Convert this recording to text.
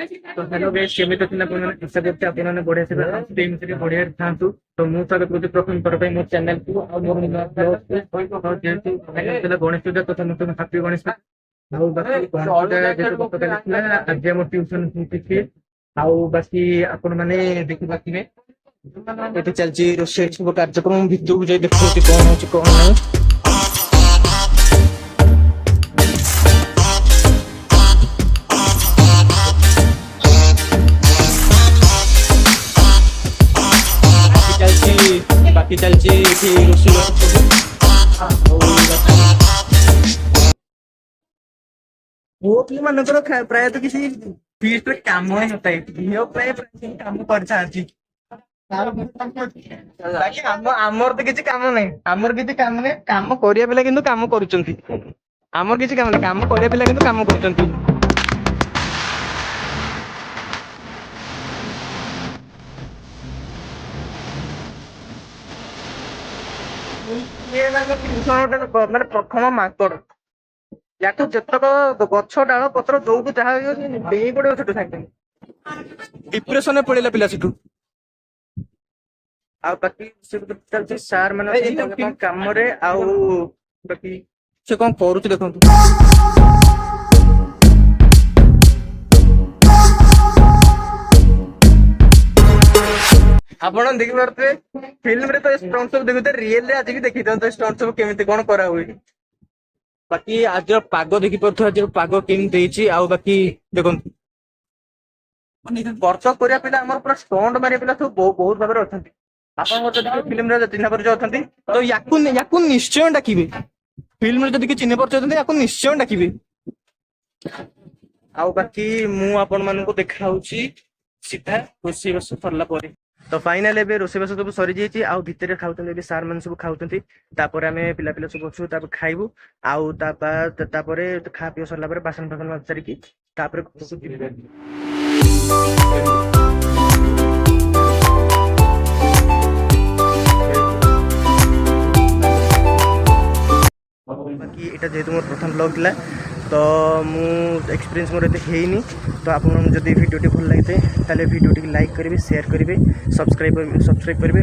तो hello guys केमिति अछन आपण माने आशा करते आपण माने बढ़िया से टीम से बढ़िया थांतु तो मु स्वागत करते प्रथम कर पई मो चैनल को और मोर ब्लॉग को जेंतु आइतला गणेश पूजा तो तुम हैप्पी गणेश आउ बाकी गणेश पूजा जेतो पता लिखला आज हम ट्यूशन होती आउ बाकी आपण माने देखि बाकी एते चलची रोषे शुभ कार्यक्रम भितु जे देखोती कोन होची कोन नै बाकी चलची एठी रोषे वो पिला मानकर प्राय तो किसी फीस्ट रे काम नहीं होता है भियो प्राय काम कर छाची बाकी आमर तो किसी काम नहीं आमर किसी काम नहीं काम करिया पिला किंतु काम करूचंती आमर किसी काम नहीं काम करिया पिला किंतु काम करूचंती ये ମାନେ ପ୍ରଥମ ମାଙ୍କଡ ୟାକୁ ଯେତକ ଗଛ ଡାଳ ପତ୍ର ଯୋଉଠୁ ଯାହା ଡେଇଁ ପଡିବ ସେଠୁ ସାଙ୍ଗେ ଡିପ୍ରେସନ ରେ ପଳେଇଲା ପିଲା ସେଠୁ ଆଉ ବାକି ଚାଲିଛି ସାର୍ ମାନେ କାମରେ ଆଉ ବାକି ସେ କଣ କରୁଛି ଦେଖନ୍ତୁ ଆପଣ ଦେଖିପାରୁଥିବେ ଫିଲ୍ମ ରେ ତ ଷ୍ଟଣ୍ଟ ସବୁ ଦେଖୁଥିବେ ରିଏଲ ରେ ଆଜି ବି ଦେଖିଥାନ୍ତୁ ଷ୍ଟଣ୍ଟ ସବୁ କେମିତି କଣ କରା ହୁଏ ବାକି ଆଜିର ପାଗ ଦେଖିପାରୁଥିବେ ଆଜିର ପାଗ କେମିତି ହେଇଛି ଆଉ ବାକି ଦେଖନ୍ତୁ ବର୍ଷ କରିବା ପିଲା ଆମର ପୁରା ଷ୍ଟଣ୍ଟ ମାରିବା ପିଲା ସବୁ ବହୁତ ଭାବରେ ଅଛନ୍ତି ଆପଣଙ୍କର ଯଦି ଫିଲ୍ମରେ ଚିହ୍ନା ପରିଚୟ ଅଛନ୍ତି ତ ୟାକୁ ନିଶ୍ଚୟ ଡାକିବେ ଫିଲ୍ମରେ ଯଦି ଚିହ୍ନା ପରିଚୟ ଅଛନ୍ତି ୟାକୁ ନିଶ୍ଚୟ ଡାକିବେ ଆଉ ବାକି ମୁଁ ଆପଣ ମାନଙ୍କୁ ଦେଖାଉଛି सीधा रोषेईबास सरला पर तो फाइनाल एबे रोषेईबास सब सरी जाइए आउ भितर खाऊँ सार मैंने सब खाऊँ तापर आम पिला पिला सब अच्छु खाइबू आउ तापर खा पी सरला बासन फासन माज सारिकी तापर बाकी एटा जेहेतु मोर प्रथम ब्लॉग थिला तो मु एक्सपीरियंस मोर एते हेनी तो आपन जदि वीडियो भल लगे ताले वीडियो लाइक करेंगे शेयर करेंगे सब्सक्राइब करेंगे।